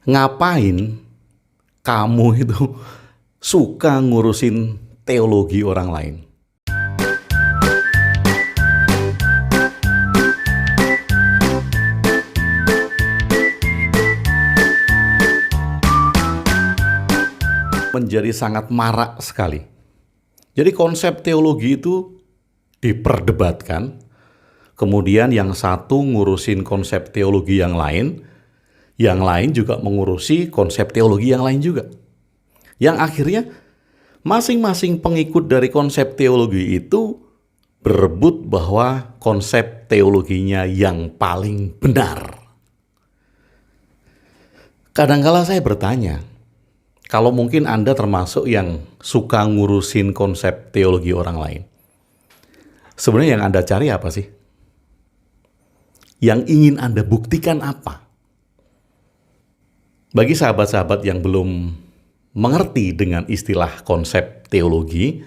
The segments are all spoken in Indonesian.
Ngapain kamu itu suka ngurusin teologi orang lain? Menjadi sangat marak sekali. Jadi konsep teologi itu diperdebatkan, kemudian yang satu ngurusin konsep teologi yang lain juga mengurusi konsep teologi yang lain juga. Yang akhirnya masing-masing pengikut dari konsep teologi itu berebut bahwa konsep teologinya yang paling benar. Kadangkala saya bertanya, kalau mungkin Anda termasuk yang suka ngurusin konsep teologi orang lain, sebenarnya yang Anda cari apa sih? Yang ingin Anda buktikan apa? Bagi sahabat-sahabat yang belum mengerti dengan istilah konsep teologi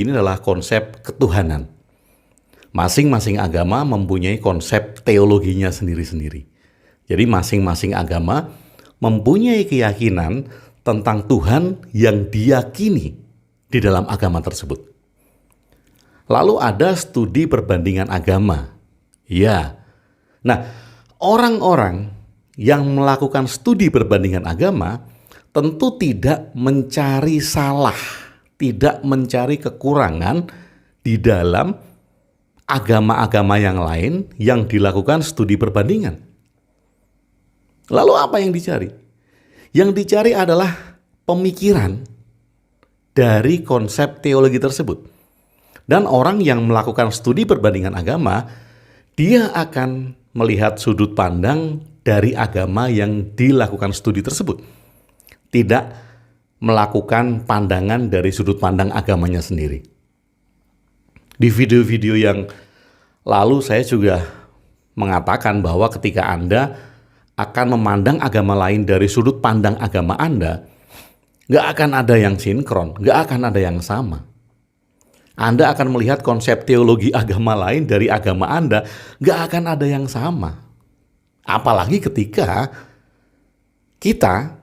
ini adalah konsep ketuhanan. Masing-masing agama mempunyai konsep teologinya sendiri-sendiri. Jadi masing-masing agama mempunyai keyakinan tentang Tuhan yang diyakini di dalam agama tersebut. Lalu ada studi perbandingan agama. Ya. Nah, orang-orang yang melakukan studi perbandingan agama tentu tidak mencari salah, tidak mencari kekurangan di dalam agama-agama yang lain yang dilakukan studi perbandingan. Lalu apa yang dicari? Yang dicari adalah pemikiran dari konsep teologi tersebut. Dan orang yang melakukan studi perbandingan agama, dia akan melihat sudut pandang dari agama yang dilakukan studi tersebut. Tidak melakukan pandangan dari sudut pandang agamanya sendiri. Di video-video yang lalu saya juga mengatakan bahwa ketika Anda akan memandang agama lain dari sudut pandang agama Anda, nggak akan ada yang sinkron, nggak akan ada yang sama. Anda akan melihat konsep teologi agama lain dari agama Anda, nggak akan ada yang sama. Apalagi ketika kita,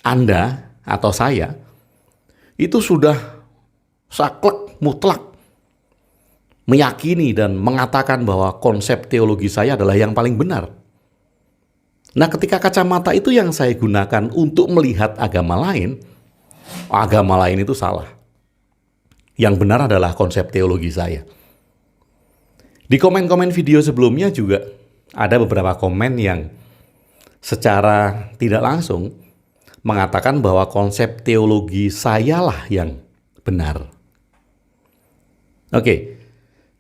Anda atau saya, itu sudah saklek mutlak meyakini dan mengatakan bahwa konsep teologi saya adalah yang paling benar. Nah, ketika kacamata itu yang saya gunakan untuk melihat agama lain itu salah. Yang benar adalah konsep teologi saya. Di komen-komen video sebelumnya juga ada beberapa komen yang secara tidak langsung mengatakan bahwa konsep teologi sayalah yang benar. Oke,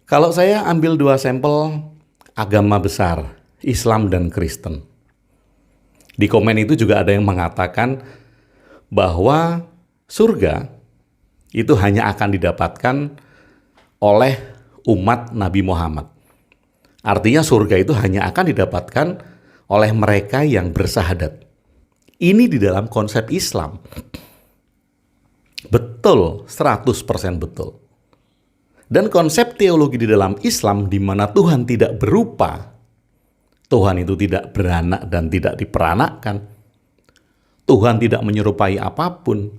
kalau saya ambil dua sampel agama besar, Islam dan Kristen. Di komen itu juga ada yang mengatakan bahwa surga itu hanya akan didapatkan oleh umat Nabi Muhammad. Artinya surga itu hanya akan didapatkan oleh mereka yang bersahadat. Ini di dalam konsep Islam. Betul, 100% betul. Dan konsep teologi di dalam Islam di mana Tuhan tidak berupa, Tuhan itu tidak beranak dan tidak diperanakkan, Tuhan tidak menyerupai apapun,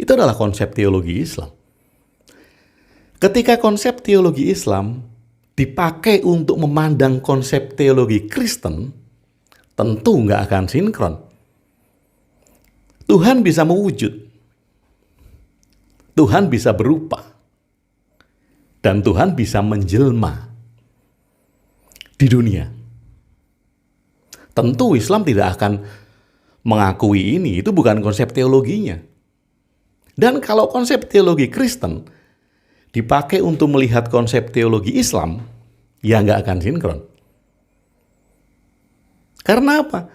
itu adalah konsep teologi Islam. Ketika konsep teologi Islam dipakai untuk memandang konsep teologi Kristen, tentu nggak akan sinkron. Tuhan bisa mewujud, Tuhan bisa berupa, dan Tuhan bisa menjelma di dunia. Tentu Islam tidak akan mengakui ini, itu bukan konsep teologinya. Dan kalau konsep teologi Kristen dipakai untuk melihat konsep teologi Islam, ya nggak akan sinkron. Karena apa?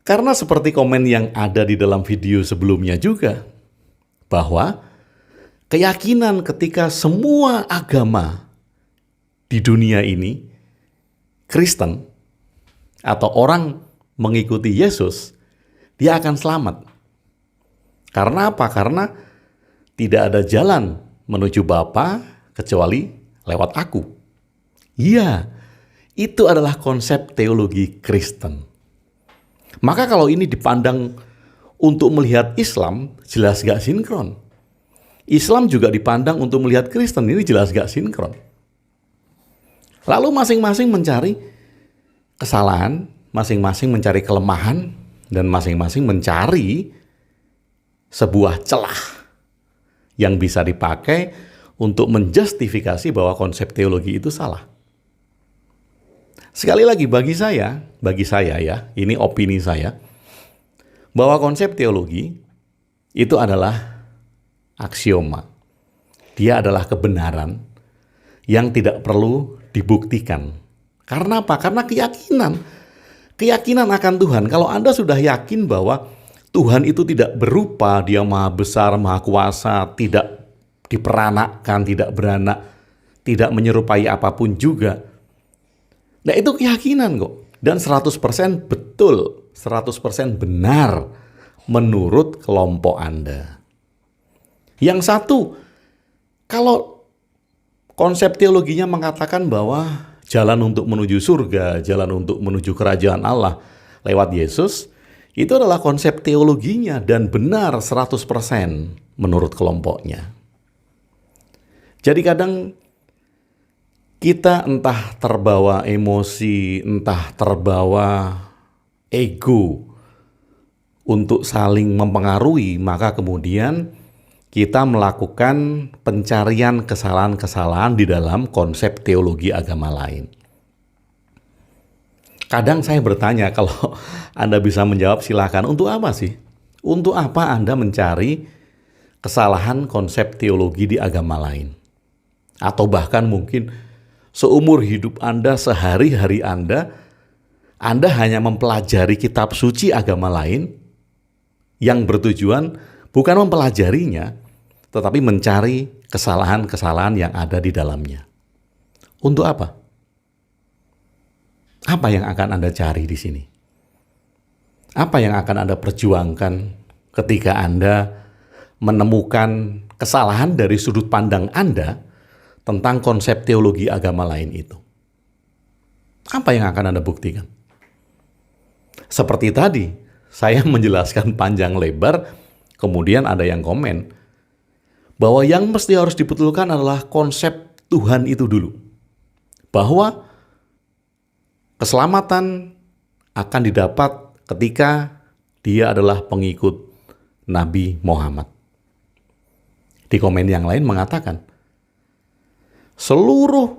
Karena seperti komen yang ada di dalam video sebelumnya juga, bahwa keyakinan ketika semua agama di dunia ini Kristen atau orang mengikuti Yesus, dia akan selamat. Karena apa? Karena tidak ada jalan menuju Bapa kecuali lewat aku. Iya, itu adalah konsep teologi Kristen. Maka kalau ini dipandang untuk melihat Islam, jelas gak sinkron. Islam juga dipandang untuk melihat Kristen, ini jelas gak sinkron. Lalu masing-masing mencari kesalahan, masing-masing mencari kelemahan, dan masing-masing mencari sebuah celah yang bisa dipakai untuk menjustifikasi bahwa konsep teologi itu salah. Sekali lagi bagi saya ya, ini opini saya, bahwa konsep teologi itu adalah aksioma. Dia adalah kebenaran yang tidak perlu dibuktikan. Karena apa? Karena keyakinan. Keyakinan akan Tuhan. Kalau Anda sudah yakin bahwa Tuhan itu tidak berupa, Dia maha besar, maha kuasa, tidak diperanakkan, tidak beranak, tidak menyerupai apapun juga. Nah itu keyakinan kok. Dan 100% betul, 100% benar menurut kelompok Anda. Yang satu, kalau konsep teologinya mengatakan bahwa jalan untuk menuju surga, jalan untuk menuju kerajaan Allah lewat Yesus, itu adalah konsep teologinya dan benar 100% menurut kelompoknya. Jadi kadang kita entah terbawa emosi, entah terbawa ego untuk saling mempengaruhi, maka kemudian kita melakukan pencarian kesalahan-kesalahan di dalam konsep teologi agama lain. Kadang saya bertanya, kalau Anda bisa menjawab silakan, untuk apa sih? Untuk apa Anda mencari kesalahan konsep teologi di agama lain? Atau bahkan mungkin seumur hidup Anda, sehari-hari Anda hanya mempelajari kitab suci agama lain yang bertujuan bukan mempelajarinya, tetapi mencari kesalahan-kesalahan yang ada di dalamnya. Untuk apa? Apa yang akan Anda cari di sini? Apa yang akan Anda perjuangkan ketika Anda menemukan kesalahan dari sudut pandang Anda tentang konsep teologi agama lain itu? Apa yang akan Anda buktikan? Seperti tadi, saya menjelaskan panjang lebar, kemudian ada yang komen bahwa yang mesti harus dibetulkan adalah konsep Tuhan itu dulu. Bahwa keselamatan akan didapat ketika dia adalah pengikut Nabi Muhammad. Di komen yang lain mengatakan, seluruh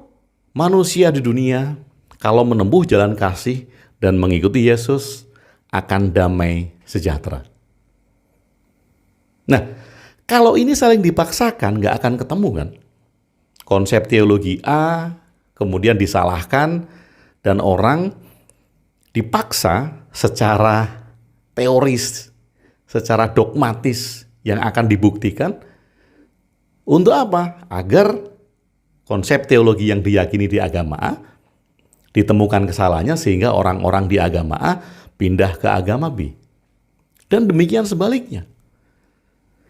manusia di dunia kalau menempuh jalan kasih dan mengikuti Yesus akan damai sejahtera. Nah, kalau ini saling dipaksakan, nggak akan ketemu kan? Konsep teologi A kemudian disalahkan dan orang dipaksa secara teoris, secara dogmatis yang akan dibuktikan. Untuk apa? Agar konsep teologi yang diyakini di agama A ditemukan kesalahannya sehingga orang-orang di agama A pindah ke agama B. Dan demikian sebaliknya.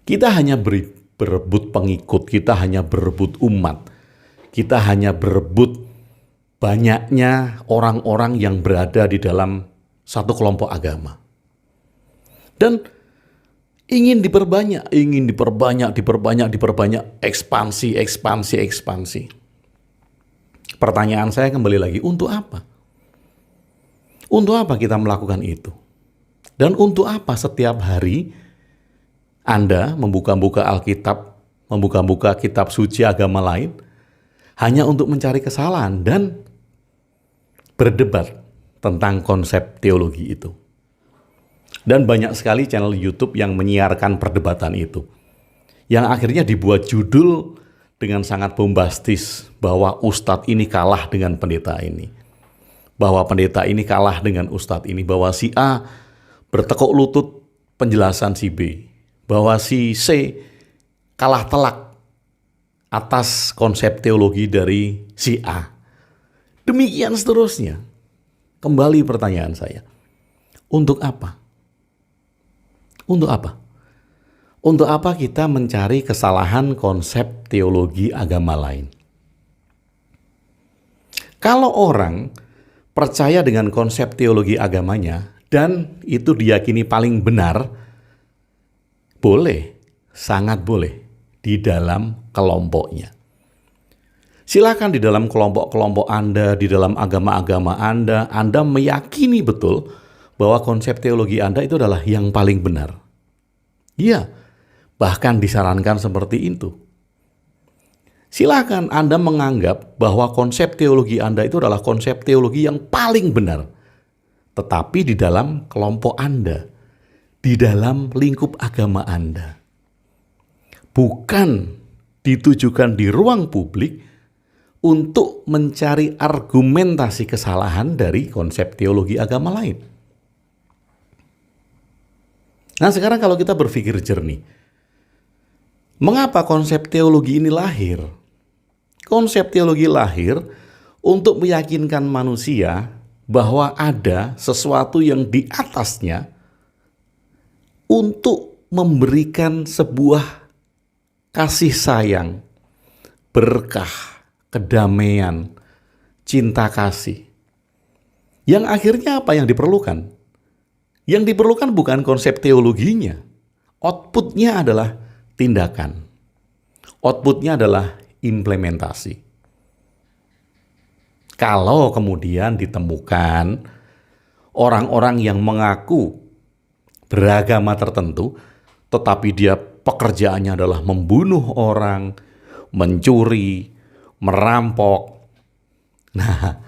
Kita hanya berebut pengikut, kita hanya berebut umat, kita hanya berebut banyaknya orang-orang yang berada di dalam satu kelompok agama. Dan ingin diperbanyak, ekspansi. Pertanyaan saya kembali lagi, untuk apa? Untuk apa kita melakukan itu? Dan untuk apa setiap hari Anda membuka-buka Alkitab, membuka-buka kitab suci agama lain, hanya untuk mencari kesalahan dan berdebat tentang konsep teologi itu. Dan banyak sekali channel YouTube yang menyiarkan perdebatan itu, yang akhirnya dibuat judul dengan sangat bombastis bahwa ustadz ini kalah dengan pendeta ini, bahwa pendeta ini kalah dengan ustadz ini, bahwa si A bertekuk lutut penjelasan si B, bahwa si C kalah telak atas konsep teologi dari si A. Demikian seterusnya. Kembali pertanyaan saya, untuk apa? Untuk apa? Untuk apa kita mencari kesalahan konsep teologi agama lain? Kalau orang percaya dengan konsep teologi agamanya dan itu diyakini paling benar, boleh, sangat boleh di dalam kelompoknya. Silakan di dalam kelompok-kelompok Anda, di dalam agama-agama Anda meyakini betul bahwa konsep teologi Anda itu adalah yang paling benar. Iya, bahkan disarankan seperti itu. Silakan Anda menganggap bahwa konsep teologi Anda itu adalah konsep teologi yang paling benar. Tetapi di dalam kelompok Anda, di dalam lingkup agama Anda. Bukan ditujukan di ruang publik untuk mencari argumentasi kesalahan dari konsep teologi agama lain. Nah, sekarang kalau kita berpikir jernih, mengapa konsep teologi ini lahir? Konsep teologi lahir untuk meyakinkan manusia bahwa ada sesuatu yang di atasnya untuk memberikan sebuah kasih sayang, berkah, kedamaian, cinta kasih. Yang akhirnya apa yang diperlukan? Yang diperlukan bukan konsep teologinya. Outputnya adalah tindakan. Outputnya adalah implementasi. Kalau kemudian ditemukan orang-orang yang mengaku beragama tertentu, tetapi dia pekerjaannya adalah membunuh orang, mencuri, merampok. Nah,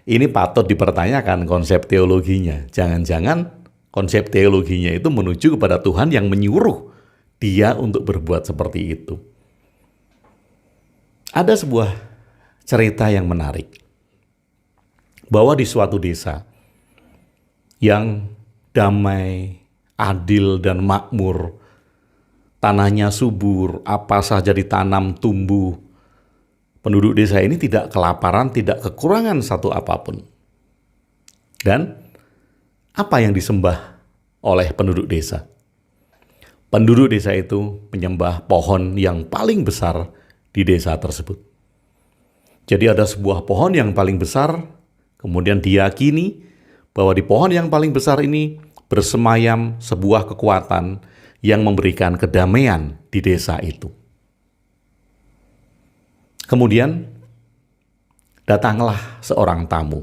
ini patut dipertanyakan konsep teologinya. Jangan-jangan konsep teologinya itu menuju kepada Tuhan yang menyuruh dia untuk berbuat seperti itu. Ada sebuah cerita yang menarik, bahwa di suatu desa yang damai, adil, dan makmur, tanahnya subur, apa saja ditanam tumbuh, penduduk desa ini tidak kelaparan, tidak kekurangan satu apapun. Dan apa yang disembah oleh penduduk desa? Penduduk desa itu menyembah pohon yang paling besar di desa tersebut. Jadi ada sebuah pohon yang paling besar, kemudian diyakini bahwa di pohon yang paling besar ini bersemayam sebuah kekuatan yang memberikan kedamaian di desa itu. Kemudian datanglah seorang tamu.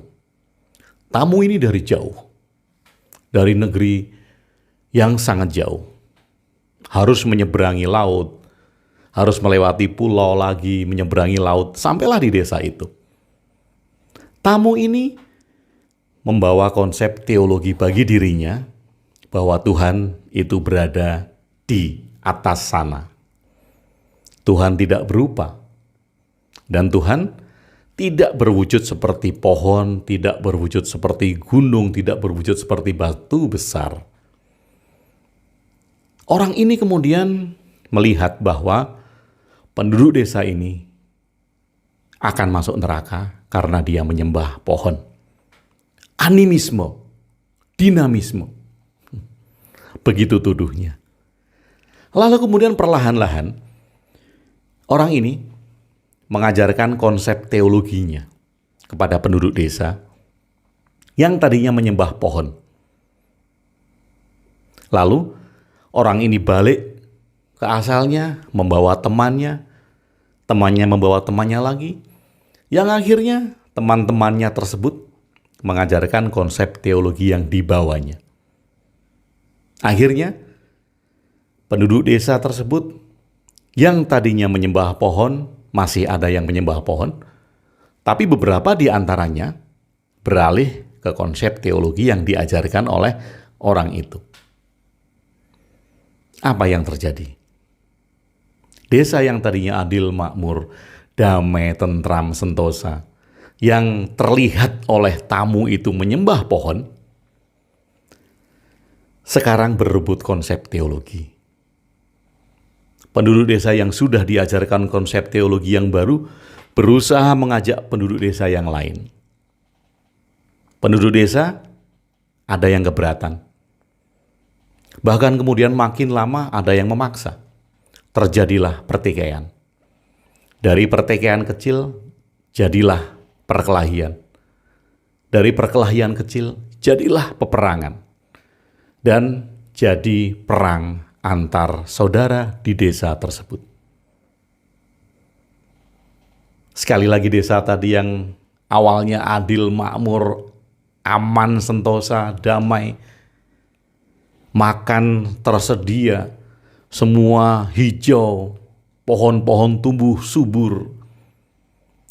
Tamu ini dari jauh, dari negeri yang sangat jauh. Harus menyeberangi laut, harus melewati pulau lagi, menyeberangi laut, sampailah di desa itu. Tamu ini membawa konsep teologi bagi dirinya bahwa Tuhan itu berada di atas sana. Tuhan tidak berupa. Dan Tuhan tidak berwujud seperti pohon, tidak berwujud seperti gunung, tidak berwujud seperti batu besar. Orang ini kemudian melihat bahwa penduduk desa ini akan masuk neraka karena dia menyembah pohon. Animisme, dinamisme. Begitu tuduhnya. Lalu kemudian perlahan-lahan orang ini mengajarkan konsep teologinya kepada penduduk desa yang tadinya menyembah pohon. Lalu orang ini balik ke asalnya, membawa temannya, temannya membawa temannya lagi, yang akhirnya teman-temannya tersebut mengajarkan konsep teologi yang dibawanya. Akhirnya penduduk desa tersebut yang tadinya menyembah pohon, masih ada yang menyembah pohon, tapi beberapa di antaranya beralih ke konsep teologi yang diajarkan oleh orang itu. Apa yang terjadi? Desa yang tadinya adil, makmur, damai, tentram, sentosa, yang terlihat oleh tamu itu menyembah pohon, sekarang berebut konsep teologi. Penduduk desa yang sudah diajarkan konsep teologi yang baru berusaha mengajak penduduk desa yang lain. Penduduk desa ada yang keberatan. Bahkan kemudian makin lama ada yang memaksa. Terjadilah pertikaian. Dari pertikaian kecil jadilah perkelahian. Dari perkelahian kecil jadilah peperangan. dan jadi perang antar saudara di desa tersebut. Sekali lagi, desa tadi yang awalnya adil, makmur, aman, sentosa, damai, makan tersedia, semua hijau, pohon-pohon tumbuh subur,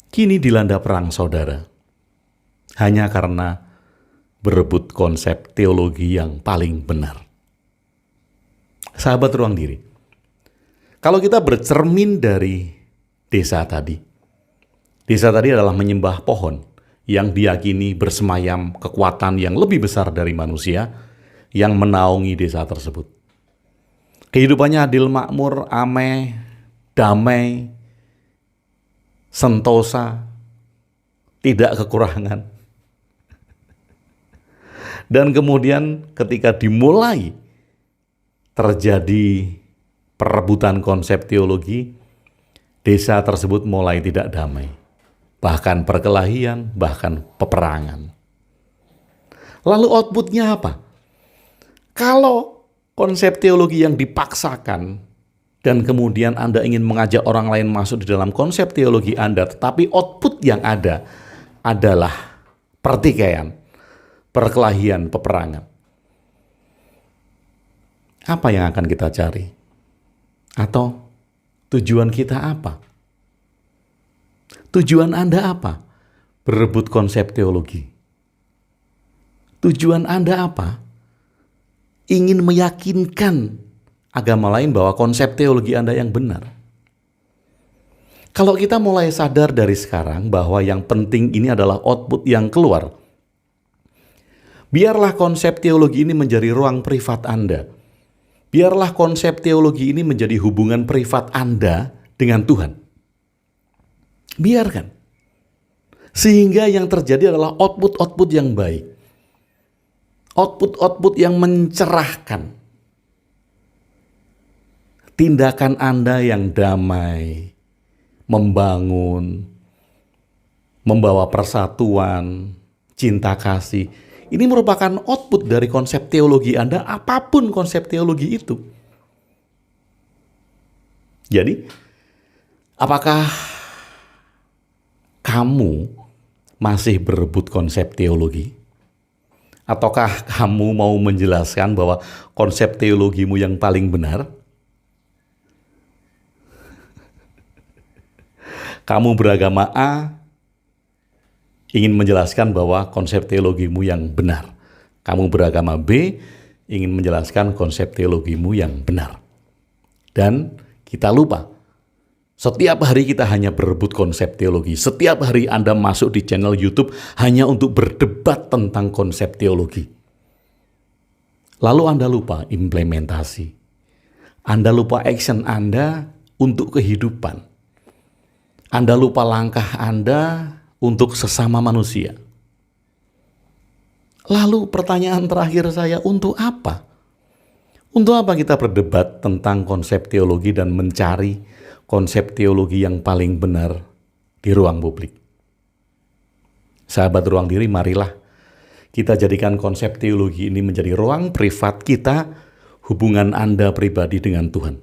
kini dilanda perang saudara. Hanya karena berebut konsep teologi yang paling benar. Sahabat Ruang Diri, kalau kita bercermin dari desa tadi adalah menyembah pohon yang diyakini bersemayam kekuatan yang lebih besar dari manusia yang menaungi desa tersebut. Kehidupannya adil, makmur, damai, sentosa, tidak kekurangan. Dan kemudian ketika dimulai terjadi perebutan konsep teologi, desa tersebut mulai tidak damai. Bahkan perkelahian, bahkan peperangan. Lalu outputnya apa? Kalau konsep teologi yang dipaksakan dan kemudian Anda ingin mengajak orang lain masuk di dalam konsep teologi Anda, tetapi output yang ada adalah pertikaian, perkelahian, peperangan. Apa yang akan kita cari? Atau tujuan kita apa? Tujuan Anda apa? Berebut konsep teologi. Tujuan Anda apa? Ingin meyakinkan agama lain bahwa konsep teologi Anda yang benar. Kalau kita mulai sadar dari sekarang bahwa yang penting ini adalah output yang keluar, biarlah konsep teologi ini menjadi ruang privat Anda. Biarlah konsep teologi ini menjadi hubungan privat Anda dengan Tuhan. Biarkan. Sehingga yang terjadi adalah output-output yang baik. Output-output yang mencerahkan. Tindakan Anda yang damai, membangun, membawa persatuan, cinta kasih. Ini merupakan output dari konsep teologi Anda, apapun konsep teologi itu. Jadi, apakah kamu masih berebut konsep teologi? Ataukah kamu mau menjelaskan bahwa konsep teologimu yang paling benar? Kamu beragama A, ingin menjelaskan bahwa konsep teologimu yang benar. Kamu beragama B, ingin menjelaskan konsep teologimu yang benar. Dan kita lupa, setiap hari kita hanya berebut konsep teologi. Setiap hari Anda masuk di channel YouTube hanya untuk berdebat tentang konsep teologi. Lalu Anda lupa implementasi. Anda lupa action Anda untuk kehidupan. Anda lupa langkah Anda untuk sesama manusia. Lalu pertanyaan terakhir saya, untuk apa? Untuk apa kita berdebat tentang konsep teologi dan mencari konsep teologi yang paling benar di ruang publik? Sahabat Ruang Diri, marilah kita jadikan konsep teologi ini menjadi ruang privat kita, hubungan Anda pribadi dengan Tuhan.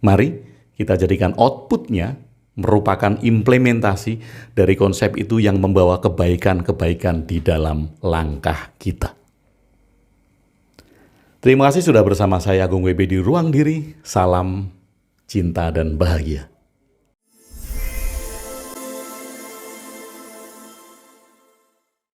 Mari kita jadikan outputnya merupakan implementasi dari konsep itu yang membawa kebaikan-kebaikan di dalam langkah kita. Terima kasih sudah bersama saya Agung WB di Ruang Diri. Salam cinta dan bahagia.